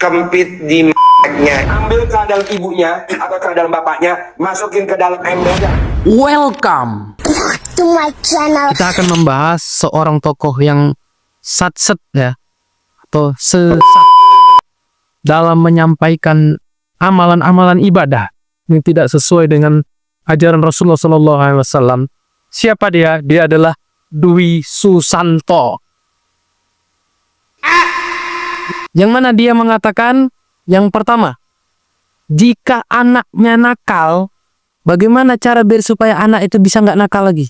kempit di nya, ambil ke dalam ibunya atau ke dalam bapaknya, masukin ke dalam embernya. Welcome to my channel. Kita akan membahas seorang tokoh yang satset ya, atau sesat dalam menyampaikan amalan-amalan ibadah yang tidak sesuai dengan ajaran Rasulullah SAW. Siapa dia? Dia adalah Dwi Susanto. Yang mana dia mengatakan, yang pertama, jika anaknya nakal, bagaimana cara biar supaya anak itu bisa nggak nakal lagi?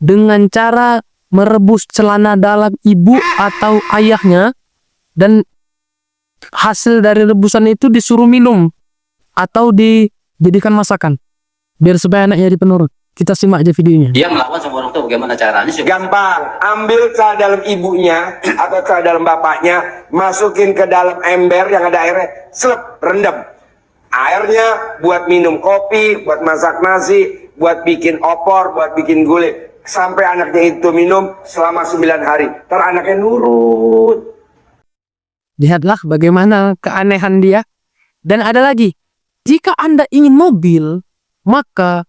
Dengan cara merebus celana dalam ibu atau ayahnya, dan hasil dari rebusan itu disuruh minum atau dijadikan masakan, biar supaya anaknya jadi penurut. Kita simak aja videonya. Dia melawan sama orang tua, bagaimana caranya? Gampang, ambil ke dalam ibunya atau ke dalam bapaknya, masukin ke dalam ember yang ada airnya, rendam. Airnya buat minum kopi, buat masak nasi, buat bikin opor, buat bikin gulai. Sampai anaknya itu minum selama 9 hari. Ntar anaknya nurut. Lihatlah bagaimana keanehan dia. Dan ada lagi, jika Anda ingin mobil, maka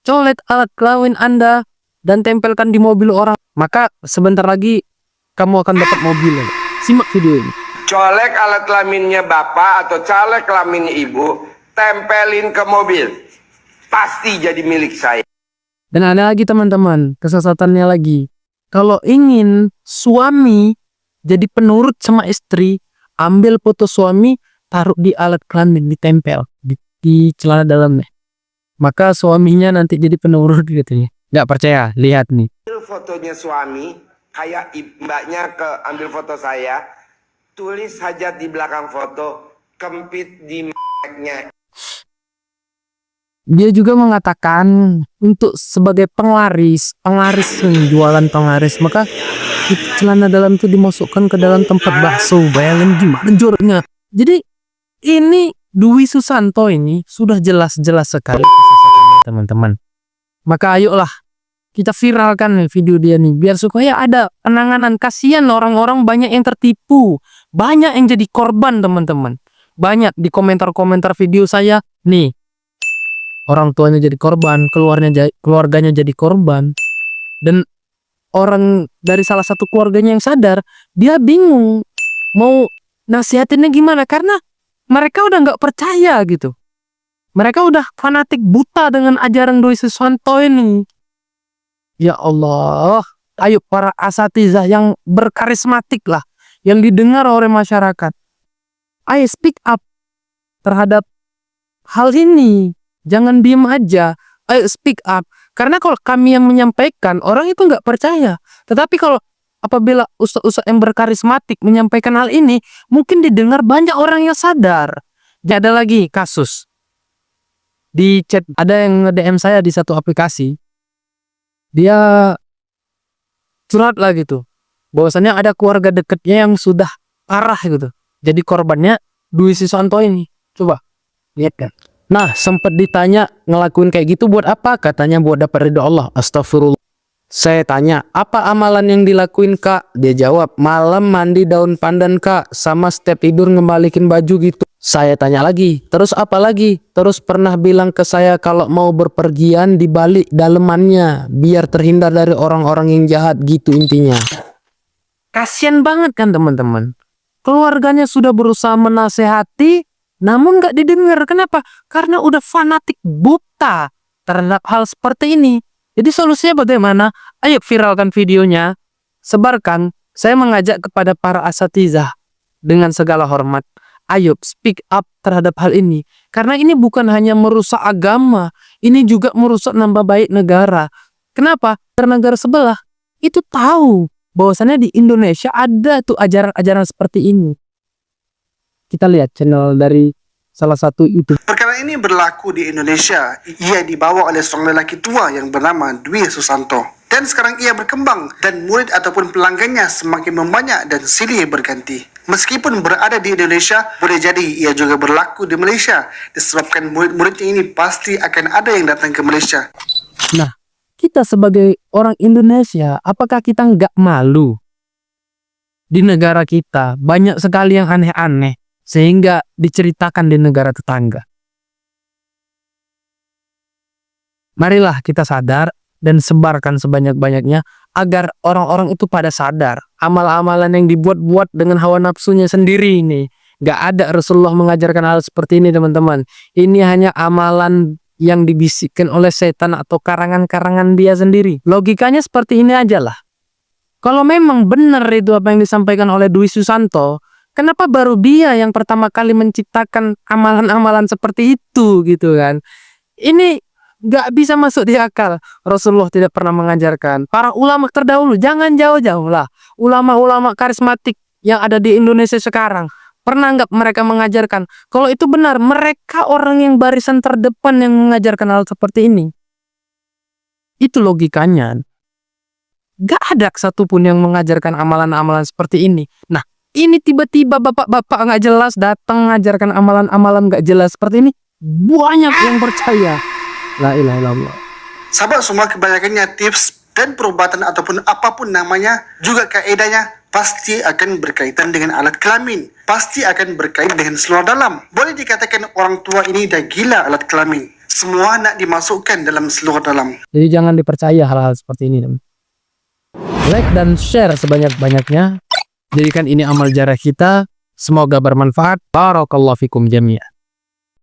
colet alat kelamin Anda dan tempelkan di mobil orang, maka sebentar lagi kamu akan dapat mobil. Simak video ini. Colek alat kelaminnya bapak atau colek kelaminnya ibu, tempelin ke mobil. Pasti jadi milik saya. Dan ada lagi teman-teman, kesesatannya lagi. Kalau ingin suami jadi penurut sama istri, ambil foto suami, taruh di alat kelamin, ditempel di celana dalamnya. Maka suaminya nanti jadi penurut katanya. Nggak percaya? Lihat nih. Ambil fotonya suami, kayak mbaknya ambil foto saya, tulis hajat di belakang foto, kempit di nya. Dia juga mengatakan untuk sebagai penglaris jualan penglaris, maka celana dalam itu dimasukkan ke dalam tempat bakso. Bayangin gimana joroknya. Jadi ini Dwi Susanto ini sudah jelas-jelas sekali kesesatannya teman-teman. Maka ayolah kita viralkan video dia nih, biar supaya ada penanganan. Kasihan orang-orang banyak yang tertipu, banyak yang jadi korban teman-teman. Banyak di komentar-komentar video saya nih, orang tuanya jadi korban, keluarganya jadi korban. Dan orang dari salah satu keluarganya yang sadar, dia bingung mau nasihatinnya gimana, karena mereka udah nggak percaya gitu. Mereka udah fanatik buta dengan ajaran Dwi Susanto ini. Ya Allah, ayo para asatizah yang berkarismatik lah, yang didengar oleh masyarakat, ayo speak up terhadap hal ini. Jangan diem aja, ayo speak up. Karena kalau kami yang menyampaikan, orang itu nggak percaya. Tetapi kalau apabila ustaz-ustaz yang berkarismatik menyampaikan hal ini, mungkin didengar banyak orang yang sadar. Dan ada lagi kasus. Di chat, ada yang nge-DM saya di satu aplikasi. Dia curhat lah gitu. Bahwasannya ada keluarga dekatnya yang sudah parah gitu. Jadi korbannya Dwi Susanto ini. Coba, lihat kan. Nah, sempat ditanya ngelakuin kayak gitu buat apa? Katanya buat dapat ridho Allah. Astagfirullah. Saya tanya, apa amalan yang dilakuin kak? Dia jawab, malam mandi daun pandan kak, sama setiap tidur ngembalikin baju gitu. Saya tanya lagi, terus apa lagi? Terus pernah bilang ke saya kalau mau berpergian dibalik dalemannya, biar terhindar dari orang-orang yang jahat gitu intinya. Kasian banget kan teman-teman. Keluarganya sudah berusaha menasehati, namun gak didengar. Kenapa? Karena udah fanatik buta terhadap hal seperti ini. Jadi solusinya bagaimana? Ayo viralkan videonya, sebarkan. Saya mengajak kepada para asatizah dengan segala hormat, ayo speak up terhadap hal ini. Karena ini bukan hanya merusak agama, ini juga merusak nama baik negara. Kenapa? Karena negara sebelah itu tahu bahwasannya di Indonesia ada tuh ajaran-ajaran seperti ini. Kita lihat channel dari salah satu YouTube. Perkara ini berlaku di Indonesia. Ia dibawa oleh seorang lelaki tua yang bernama Dwi Susanto. Dan sekarang ia berkembang dan murid ataupun pelanggannya semakin membanyak dan silih berganti. Meskipun berada di Indonesia, boleh jadi ia juga berlaku di Malaysia. Disebabkan murid-muridnya ini pasti akan ada yang datang ke Malaysia. Nah, kita sebagai orang Indonesia, apakah kita nggak malu? Di negara kita banyak sekali yang aneh-aneh. sehingga diceritakan di negara tetangga. Marilah kita sadar dan sebarkan sebanyak-banyaknya agar orang-orang itu pada sadar amal-amalan yang dibuat-buat dengan hawa nafsunya sendiri ini. Gak ada Rasulullah mengajarkan hal seperti ini, teman-teman. Ini hanya amalan yang dibisikkan oleh setan atau karangan-karangan dia sendiri. Logikanya seperti ini aja lah. Kalau memang benar itu apa yang disampaikan oleh Dwi Susanto, kenapa baru dia yang pertama kali menciptakan amalan-amalan seperti itu gitu kan? Ini gak bisa masuk di akal. Rasulullah tidak pernah mengajarkan. Para ulama terdahulu, jangan jauh-jauh lah. Ulama-ulama karismatik yang ada di Indonesia sekarang, pernah nggak mereka mengajarkan? Kalau itu benar, mereka orang yang barisan terdepan yang mengajarkan hal seperti ini. Itu logikanya. Gak ada satupun yang mengajarkan amalan-amalan seperti ini. Nah, ini tiba-tiba bapak-bapak nggak jelas datang mengajarkan amalan-amalan nggak jelas seperti ini. Banyak yang percaya. La ilaha illallah. Sahabat semua, kebanyakannya tips dan perubatan ataupun apapun namanya juga kaedahnya pasti akan berkaitan dengan alat kelamin. Pasti akan berkaitan dengan seluar dalam. Boleh dikatakan orang tua ini dah gila alat kelamin. Semua nak dimasukkan dalam seluar dalam. Jadi jangan dipercaya hal-hal seperti ini. Like dan share sebanyak-banyaknya. Jadikan ini amal jarah kita. Semoga bermanfaat. Barakallahu fikum jami'an.